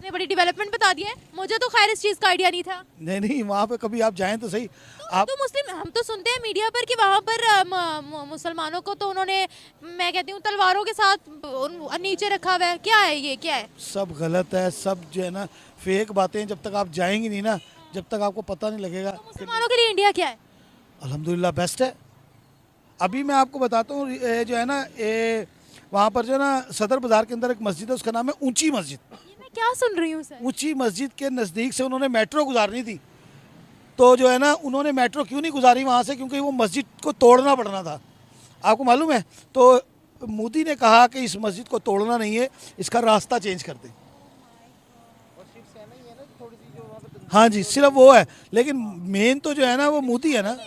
इतनी बड़ी डेवलपमेंट बता दिया है, मुझे तो खैर इस चीज़ का आइडिया नहीं था। नहीं नहीं, वहाँ पे कभी आप जाएं तो सही। आप तो मुस्लिम हम तो सुनते हैं मीडिया पर कि वहाँ पर मुसलमानों को तो उन्होंने, मैं कहती हूँ, तलवारों के साथ नीचे रखा हुआ है। क्या है ये, क्या है? सब गलत है, सब जो है ना फेक बातें। जब तक आप जाएंगी नहीं ना, जब तक आपको पता नहीं लगेगा। तो मुसलमानों के लिए इंडिया क्या है? अल्हम्दुलिल्लाह बेस्ट है। अभी मैं आपको बताता हूँ, ये जो है ना, ये वहाँ पर जो है ना सदर बाज़ार के अंदर एक मस्जिद है, उसका नाम है ऊंची मस्जिद। ये मैं क्या सुन रही हूँ सर? ऊंची मस्जिद के नज़दीक से उन्होंने मेट्रो गुजारनी थी, तो जो है ना उन्होंने मेट्रो क्यों नहीं गुजारी वहाँ से, क्योंकि वो मस्जिद को तोड़ना पड़ना था। आपको मालूम है? तो मोदी ने कहा कि इस मस्जिद को तोड़ना नहीं है, इसका रास्ता चेंज कर दें। हाँ जी, सिर्फ वो है, लेकिन मेन तो जो है ना वो मोदी है ना,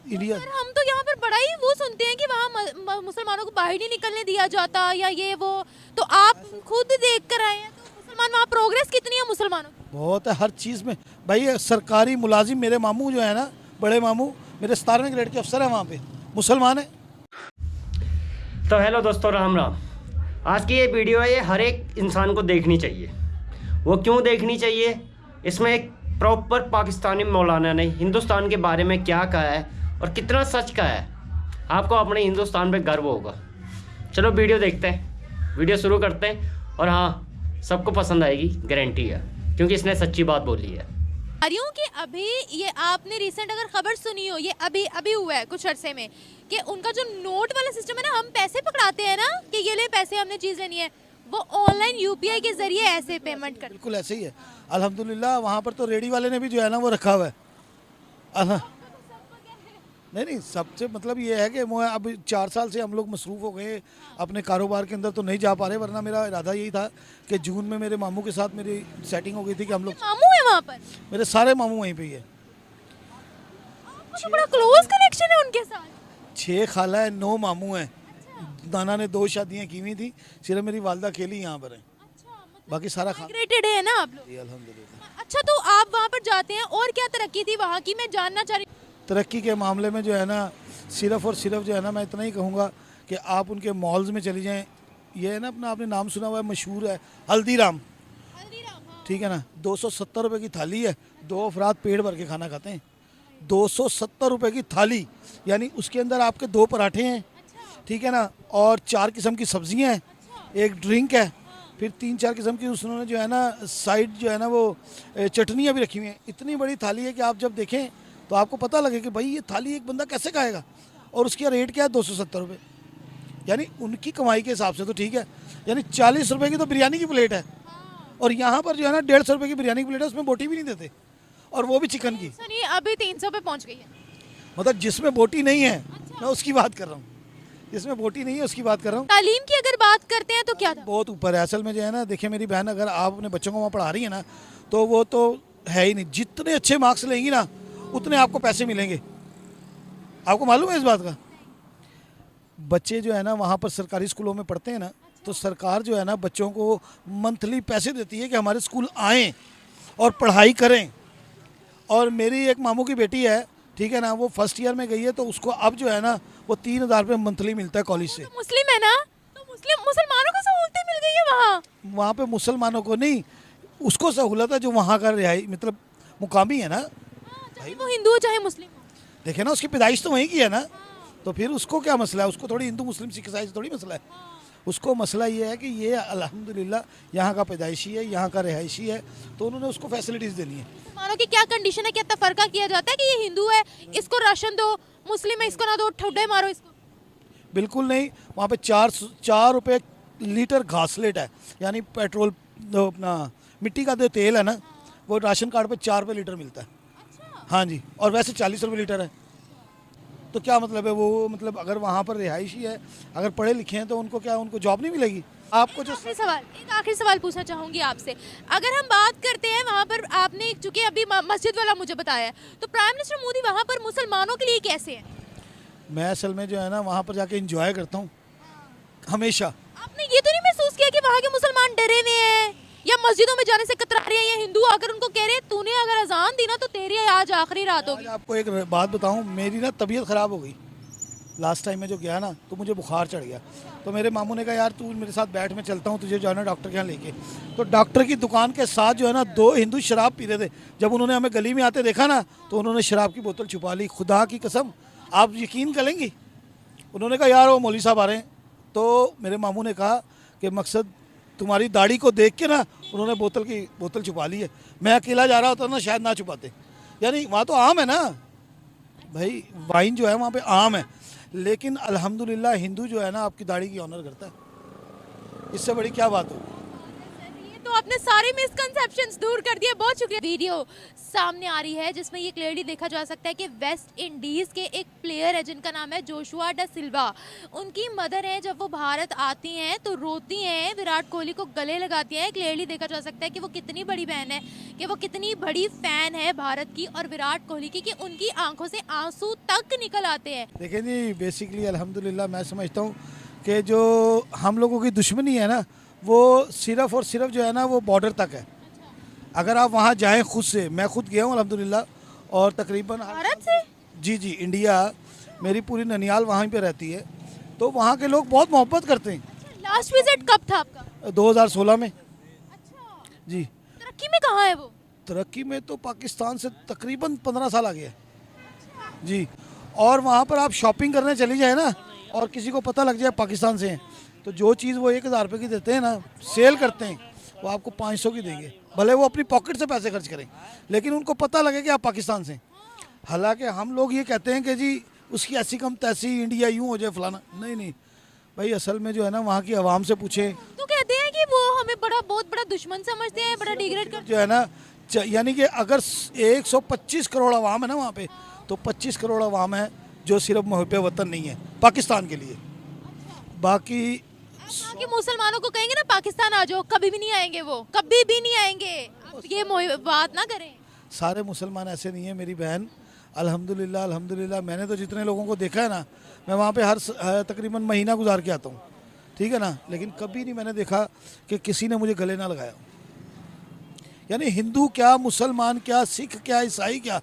इंडिया। सर हम तो यहाँ पर बड़ा ही वो सुनते हैं कि वहाँ मुसलमानों को बाहर नहीं निकलने दिया जाता या ये वो। तो आप खुद देख कर आए हैं, तो मुसलमान वहाँ प्रोग्रेस कितनी है मुसलमानों की? बहुत है हर चीज़ में भाई। सरकारी मुलाजिम, मेरे मामू जो है ना, बड़े मामू मेरे 17वें ग्रेड के अफसर हैं वहाँ पे, मुसलमान है। तो हेलो दोस्तों, राम राम। आज की ये वीडियो है, ये हर एक इंसान को देखनी चाहिए। वो क्यों देखनी चाहिए? इसमें एक प्रॉपर पाकिस्तानी मौलाना ने हिंदुस्तान के बारे में क्या कहा है और कितना सच का है, आपको अपने हिंदुस्तान पे गर्व होगा। चलो वीडियो देखते हैं, वीडियो शुरू करते हैं। और हाँ, सबको पसंद आएगी, गारंटी है, क्योंकि इसने सच्ची बात बोली है। आ रही हूँ कि अभी ये आपने रिसेंट अगर खबर सुनी हो, ये अभी अभी हुआ है कुछ अरसे में, कि उनका जो नोट वाला सिस्टम है ना, हम पैसे पकड़ाते हैं ना कि ये ले पैसे, हमने चीज़ लेनी है, वो ऑनलाइन यूपीआई के जरिए ऐसे पेमेंट कर। बिल्कुल ऐसे ही है अल्हम्दुलिल्लाह। वहाँ पर तो रेडी वाले ने भी जो है ना वो रखा हुआ है। नहीं, सबसे मतलब ये है कि अब 4 साल से हम लोग मसरूफ़ हो गए अपने कारोबार के अंदर, तो नहीं जा पा रहे। वरना मेरा इरादा यही था कि जून में मेरे मामू के साथ मेरी सेटिंग हो गई थी कि हम लोग, मामू है वहाँ पर? मेरे सारे मामू वहीं पे ही है। आपका तो बड़ा क्लोज कनेक्शन है उनके साथ। 6 खाला है, 9 मामू हैं। नाना ने 2 शादियाँ की हुई थी, सिर्फ मेरी वालदा अकेली यहाँ पर है, बाकी सारा खा माइग्रेटेड है ना आप लोग? अल्हम्दुलिल्लाह। अच्छा, तो आप वहाँ पर जाते हैं और क्या तरक्की थी वहाँ की, मैं जानना चाह रही हूँ। तरक्की के मामले में जो है ना, सिर्फ और सिर्फ जो है ना, मैं इतना ही कहूँगा कि आप उनके मॉल्स में चली जाएं। ये है ना अपना, आपने नाम सुना हुआ है, मशहूर है हल्दीराम, ठीक है ना। 270 रुपये की थाली है, 2 अफराद पेट भर के खाना खाते हैं। 270 रुपये की थाली, यानी उसके अंदर आपके 2 पराठे हैं, ठीक है ना, और 4 किस्म की सब्जियाँ हैं, एक ड्रिंक है, फिर 3-4 किस्म की उसने जो है ना साइड जो है ना वो चटनियाँ भी रखी हुई हैं। इतनी बड़ी थाली है कि आप जब देखें तो आपको पता लगे कि भाई ये थाली एक बंदा कैसे खाएगा। और उसका रेट क्या है? 270 रुपये, यानी उनकी कमाई के हिसाब से तो ठीक है। यानी 40 रुपये की तो बिरयानी की प्लेट है, और यहाँ पर जो है ना 150 रुपये की बिरयानी की प्लेट है, उसमें बोटी भी नहीं देते, और वो भी चिकन की। सुनिए, अभी 300 पे पहुँच गई है। मतलब जिसमें बोटी नहीं है, मैं उसकी बात कर रहा हूँ, जिसमें बोटी नहीं है उसकी बात कर रहा हूँ। तालीम की अगर बात करते हैं तो क्या था? बहुत ऊपर है असल में जो है ना। देखिए मेरी बहन, अगर आप अपने बच्चों को वहाँ पढ़ा रही है ना, तो वो तो है ही नहीं। जितने अच्छे मार्क्स लेंगी ना, उतने आपको पैसे मिलेंगे। आपको मालूम है इस बात का? बच्चे जो है ना वहाँ पर सरकारी स्कूलों में पढ़ते हैं ना, तो सरकार जो है ना बच्चों को मंथली पैसे देती है कि हमारे स्कूल आएँ और पढ़ाई करें। और मेरी एक मामू की बेटी है, ठीक है ना, वो फर्स्ट ईयर में गई है, तो उसको अब जो है ना वो 3000 रुपये मंथली मिलता है कॉलेज से। तो मुस्लिम है ना, तो मुसलमानों को सहूलतें मिल गई है वहाँ। वहाँ पे मुसलमानों को नहीं, उसको सहूलत है जो वहाँ का रिहाई मतलब मुकामी है ना। चाहे वो हिंदू हो चाहे मुस्लिम हो। देखे ना, उसकी पैदाइश तो वहीं की है ना, तो फिर उसको क्या मसला है? उसको थोड़ी हिंदू मुस्लिम सिख ईसाई से थोड़ी मसला है। उसको मसला ये है कि ये अल्हम्दुलिल्लाह यहाँ का पैदाइशी है, यहाँ का रिहायशी है, तो उन्होंने उसको फैसिलिटीज़ देनी है। मुसलमानों की क्या कंडीशन है, क्या तफरका किया जाता है कि ये हिंदू है इसको राशन दो, मुस्लिम है इसको ना दो, ठुड्डे मारो इसको? बिल्कुल नहीं। वहाँ पे 4 रुपये लीटर घासलेट है, यानी पेट्रोल, अपना मिट्टी का जो तेल है ना, वो राशन कार्ड पे 4 रुपये लीटर मिलता है। हाँ जी, और वैसे 40 रुपये लीटर है। तो क्या मतलब है वो, मतलब अगर वहाँ पर रिहायशी है, अगर पढ़े लिखे हैं, तो उनको क्या, उनको जॉब नहीं मिलेगी? आपको जो एक आखिरी सवाल पूछना चाहूँगी आपसे। अगर हम बात करते हैं वहाँ पर, आपने चूँकि अभी मस्जिद वाला मुझे बताया है, तो प्राइम मिनिस्टर मोदी वहाँ पर मुसलमानों के लिए कैसे है? मैं असल में जो है ना वहाँ पर जाके इंजॉय करता हूँ हमेशा। आपने ये तो नहीं महसूस किया कि वहाँ के मुसलमान डरे हुए हैं या मस्जिदों में जाने से कतरा रहे हैं, या हिंदू आकर उनको कह रहे हैं तूने अगर अजान दी ना तो तेरी आज आखिरी रात होगी? आज आपको एक बात बताऊँ, मेरी ना तबीयत ख़राब हो गई, लास्ट टाइम में जो गया ना तो मुझे बुखार चढ़ गया, तो मेरे मामू ने कहा यार तू मेरे साथ बैठ, मैं चलता हूँ तुझे जो है ना डॉक्टर के यहाँ लेके। तो डॉक्टर की दुकान के साथ जो है ना 2 हिंदू शराब पी रहे थे। जब उन्होंने हमें गली में आते देखा ना तो उन्होंने शराब की बोतल छुपा ली। खुदा की कसम, आप यकीन करेंगी, उन्होंने कहा यार वो मौलवी साहब आ रहे हैं। तो मेरे मामू ने कहा कि मकसद तुम्हारी दाढ़ी को देख के ना उन्होंने बोतल छुपा ली है। मैं अकेला जा रहा होता ना शायद ना छुपाते। यानी वहाँ तो आम है ना भाई, वाइन जो है वहाँ पे आम है, लेकिन अल्हम्दुलिल्लाह हिंदू जो है ना आपकी दाढ़ी की ऑनर करता है। इससे बड़ी क्या बात हो। ये तो आपने सारे मिसकंसेप्शंस दूर कर दिए, बहुत शुक्रिया। वीडियो सामने आ रही है जिसमें ये क्लियरली देखा जा सकता है कि वेस्ट इंडीज के एक प्लेयर है जिनका नाम है जोशुआ डा सिल्वा। उनकी मदर है, जब वो भारत आती हैं तो रोती हैं, विराट कोहली को गले लगाती हैं। क्लियरली देखा जा सकता है कि वो कितनी बड़ी बहन है, कि वो कितनी बड़ी फैन है भारत की और विराट कोहली की, कि उनकी आंखों से आंसू तक निकल आते हैं। देखिए जी, बेसिकली अल्हम्दुलिल्लाह मैं समझता हूँ कि जो हम लोगों की दुश्मनी है ना वो सिर्फ और सिर्फ जो है ना वो बॉर्डर तक है। अगर आप वहाँ जाएं खुद से, मैं खुद गया हूँ अल्हम्दुलिल्लाह, और तकरीबन भारत से जी इंडिया, मेरी पूरी ननियाल वहाँ पे रहती है, तो वहाँ के लोग बहुत मोहब्बत करते हैं। लास्ट विजिट कब था आपका? 2016 में अच्छा, जी। तरक्की में कहाँ है वो? तरक्की में तो पाकिस्तान से तकरीबन 15 साल आगे है जी। और वहाँ पर आप शॉपिंग करने चली जाए ना और किसी को पता लग जाए पाकिस्तान से हैं, तो जो चीज़ वो 1000 रुपये की देते हैं ना, सेल करते हैं, वो आपको 500 की देंगे, भले वो अपनी पॉकेट से पैसे खर्च करें, लेकिन उनको पता लगे कि आप पाकिस्तान से हैं। हालांकि हम लोग ये कहते हैं कि जी उसकी ऐसी कम तैसी, इंडिया यूँ हो जाए फलाना, नहीं भाई, असल में जो है ना वहाँ की आवाम से पूछें तो कहते हैं कि वो हमें बहुत बड़ा दुश्मन समझते हैं, बड़ा डिग्रेड करते जो है ना, यानी कि अगर 125 करोड़ आवाम है ना वहाँ पे, तो 25 करोड़ आवाम है जो सिर्फ मुहब्ब वतन नहीं है पाकिस्तान के लिए। बाकी वहाँ के मुसलमानों को कहेंगे ना पाकिस्तान आ जाओ, कभी भी नहीं आएंगे, वो कभी भी नहीं आएंगे। आप ये बात ना करें। सारे मुसलमान ऐसे नहीं है मेरी बहन, अल्हम्दुलिल्लाह। मैंने तो जितने लोगों को देखा है ना, मैं वहाँ पे हर तकरीबन महीना गुजार के आता हूँ, ठीक है ना, लेकिन कभी नहीं मैंने देखा कि किसी ने मुझे गले ना लगाया। यानी हिंदू क्या, मुसलमान क्या, सिख क्या, ईसाई क्या,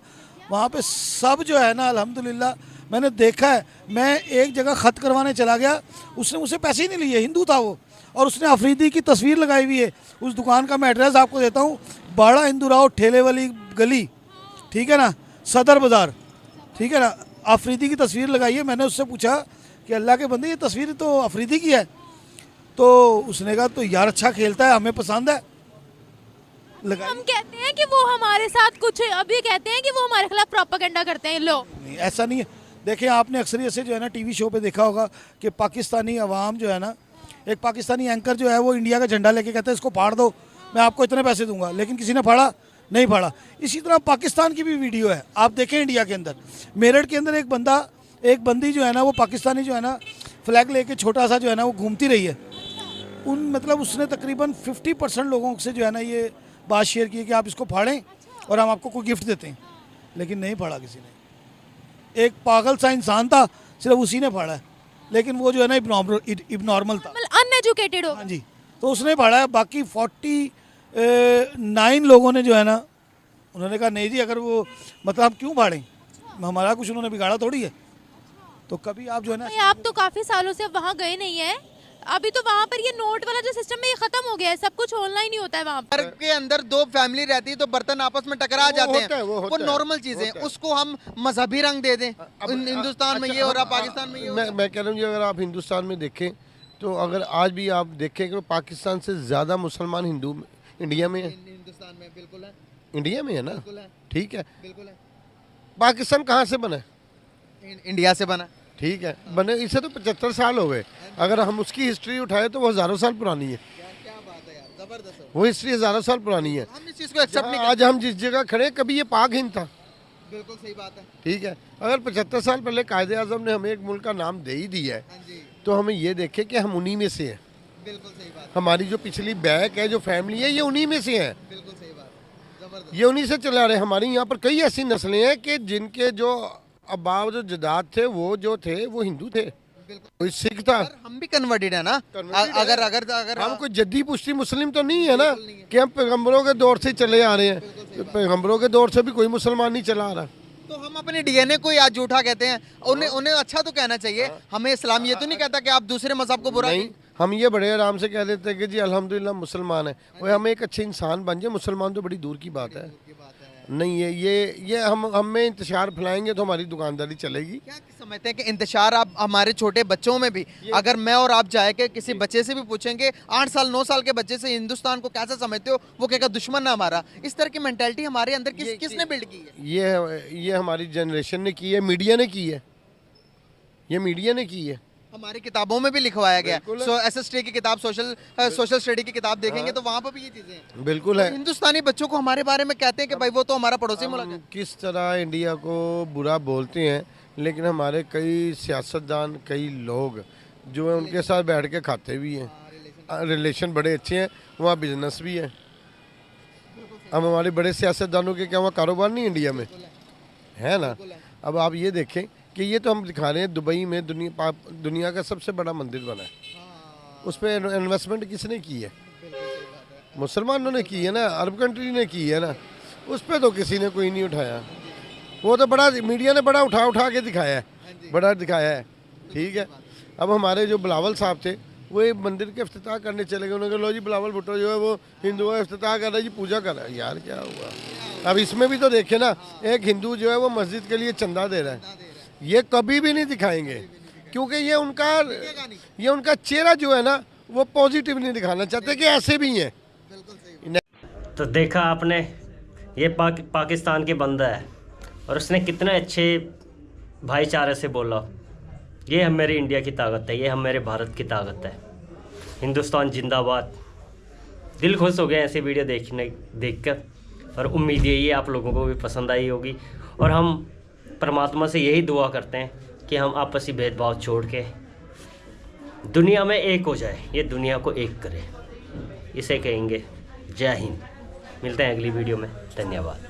वहाँ पे सब जो है ना अल्हम्दुलिल्लाह मैंने देखा है। मैं एक जगह ख़त करवाने चला गया, उसने मुझसे पैसे ही नहीं लिए, हिंदू था वो, और उसने अफरीदी की तस्वीर लगाई हुई है। उस दुकान का मैं एड्रेस आपको देता हूँ, बाड़ा हिंदू राव ठेले वाली गली, ठीक है ना, सदर बाज़ार, ठीक है ना, अफरीदी की तस्वीर लगाई है। मैंने उससे पूछा कि अल्लाह के बंदे ये तस्वीर तो अफरीदी की है, तो उसने कहा तो यार अच्छा खेलता है, हमें पसंद है, लगाई। हम कहते हैं कि वो हमारे साथ कुछ, अभी कहते हैं कि वो हमारे खिलाफ प्रोपेगेंडा करते हैं लोग। नहीं, ऐसा नहीं है। देखिए आपने अक्सर से जो है ना टीवी शो पे देखा होगा कि पाकिस्तानी अवाम जो है ना, एक पाकिस्तानी एंकर जो है वो इंडिया का झंडा लेके कहता है इसको फाड़ दो, मैं आपको इतने पैसे दूंगा, लेकिन किसी ने फाड़ा नहीं फाड़ा। इसी तरह पाकिस्तान की भी वीडियो है, आप देखें इंडिया के अंदर, मेरठ के अंदर एक बंदी जो है ना वो पाकिस्तानी जो है ना फ्लैग लेके छोटा सा जो है ना वो घूमती रही है। मतलब उसने तकरीबन 50% लोगों से जो है ना ये बात शेयर की है कि आप इसको फाड़ें और हम आपको कोई गिफ्ट देते हैं, लेकिन नहीं फाड़ा किसी ने। एक पागल सा इंसान था, सिर्फ उसी ने फाड़ा है, लेकिन वो जो है ना इबनॉर्मल था, अनएजुकेटेड हो। हाँ जी, तो उसने फाड़ा है। बाकी 49 लोगों ने जो है ना उन्होंने कहा नहीं जी, अगर वो मतलब हम क्यों फाड़ें, हमारा कुछ उन्होंने बिगाड़ा थोड़ी है। तो कभी आप जो है ना, भाई आप तो काफी सालों से वहाँ गए नहीं है, अभी तो वहाँ पर ये नोट वाला जो सिस्टम है ये खत्म हो गया है, सब कुछ ऑनलाइन ही होता है वहाँ पर। घर के अंदर 2 फैमिली रहती है तो बर्तन आपस में टकरा जाते हैं, वो नॉर्मल चीजें, उसको हम मजहबी रंग दे दें। हिंदुस्तान में ये हो रहा, पाकिस्तान में ये हो रहा। मैं कह रहा हूँ अगर आप हिंदुस्तान में देखें तो अगर आज भी आप देखें कि पाकिस्तान से ज़्यादा मुसलमान हिंदू इंडिया में है। हिंदुस्तान में बिल्कुल है, इंडिया में है ना, बिल्कुल है, ठीक है। बिल्कुल है। पाकिस्तान कहाँ से बना है? इंडिया से बना, ठीक है, बने इसे तो 75 साल हो गए। अगर हम उसकी हिस्ट्री उठाए तो वो हज़ारों साल पुरानी है। क्या बात है यार, जबरदस्त है। वो हिस्ट्री हज़ारों साल पुरानी है। हम इस चीज को एक्सेप्ट नहीं आज हम जिस जगह खड़े कभी ये पाक हिंद था, करते। बिल्कुल सही बात है। ठीक है। अगर 75 साल पहले कायदे आज़म ने हमें एक मुल्क का नाम दे ही दिया है, हाँ जी, तो हमें ये देखे कि हम उन्हीं में से हैं। बिल्कुल सही बात, हमारी जो पिछली बैक है, जो फैमिली है, ये उन्हीं में से है, बिल्कुल सही बात, जबरदस्त। ये उन्हीं से चला रहे। हमारी यहाँ पर कई ऐसी नस्लें हैं कि जिनके जो अब्बा जो जदाद थे वो हिंदू थे, कोई सिख था। हम भी कन्वर्टेड है ना, अगर हम कोई जद्दी पुश्ती मुस्लिम तो नहीं है ना कि हम पैगम्बरों के दौर से चले आ रहे हैं। पैगम्बरों के दौर से भी कोई मुसलमान नहीं चला आ रहा। तो हम अपने डीएनए को ही आज झूठा कहते हैं, उन्हें उन्हें अच्छा तो कहना चाहिए। हमें इस्लाम ये तो नहीं कहता कि आप दूसरे मजहब को बुरा नहीं, हम ये बड़े आराम से कह देते हैं कि जी अल्हम्दुलिल्लाह मुसलमान है, वो हम एक अच्छे इंसान बन जाए, मुसलमान तो बड़ी दूर की बात है। नहीं, ये हम में इंतशार फैलाएंगे तो हमारी दुकानदारी चलेगी। क्या समझते हैं कि इंतशार आप हमारे छोटे बच्चों में भी, अगर मैं और आप जाए के किसी बच्चे से भी पूछेंगे 8 साल 9 साल के बच्चे से हिंदुस्तान को कैसा समझते हो, वो कहेगा दुश्मन ना हमारा। इस तरह की मेंटालिटी हमारे अंदर किसने बिल्ड की है? ये हमारी जनरेशन ने की है, मीडिया ने की है, ये मीडिया ने की है। हमारी किताबों में भी लिखवाया गया। SST की किताब, सोशल स्टडी की किताब देखेंगे तो वहाँ पर भी ये चीजें हैं। बिल्कुल है। हिंदुस्तानी बच्चों को हमारे बारे में कहते हैं कि भाई वो तो हमारा पड़ोसी मुल्क है। किस तरह इंडिया को बुरा बोलते हैं, लेकिन हमारे कई सियासतदान, कई लोग जो है उनके साथ बैठ के खाते भी हैं, रिलेशन बड़े अच्छे हैं, वहाँ बिजनेस भी है। हम हमारे बड़े सियासतदानों के क्या वहाँ कारोबार नहीं इंडिया में है ना। अब आप ये देखें कि ये तो हम दिखा रहे हैं दुबई में दुनिया का सबसे बड़ा मंदिर बना है, उस पर इन्वेस्टमेंट किसने की है? मुसलमानों ने की है ना, अरब कंट्री ने की है ना, उस पर तो किसी ने कोई नहीं उठाया। वो तो बड़ा मीडिया ने बड़ा उठा के दिखाया है, बड़ा दिखाया है। ठीक है, अब हमारे जो बिलावल साहब थे वो एक मंदिर के इफ्तिताह करने चले गए, उन्होंने कहा लो जी बिलावल भुट्टो जो है वो हिंदू है, इफ्तिताह कर रहा है जी, पूजा कर रहा है। यार क्या हुआ? अब इसमें भी तो देखे ना, एक हिंदू जो है वो मस्जिद के लिए चंदा दे रहा है, ये कभी भी नहीं दिखाएंगे, क्योंकि ये उनका चेहरा जो है ना वो पॉजिटिव नहीं दिखाना चाहते कि ऐसे भी हैं। तो देखा आपने, ये पाकिस्तान के बंदा है और उसने कितने अच्छे भाईचारे से बोला। ये हम मेरी इंडिया की ताकत है, ये हम मेरे भारत की ताकत है। हिंदुस्तान जिंदाबाद। दिल खुश हो गया ऐसे वीडियो देखकर, और उम्मीद यही है आप लोगों को भी पसंद आई होगी। और हम परमात्मा से यही दुआ करते हैं कि हम आपसी भेदभाव छोड़ के दुनिया में एक हो जाए, ये दुनिया को एक करे, इसे कहेंगे जय हिंद। मिलते हैं अगली वीडियो में, धन्यवाद।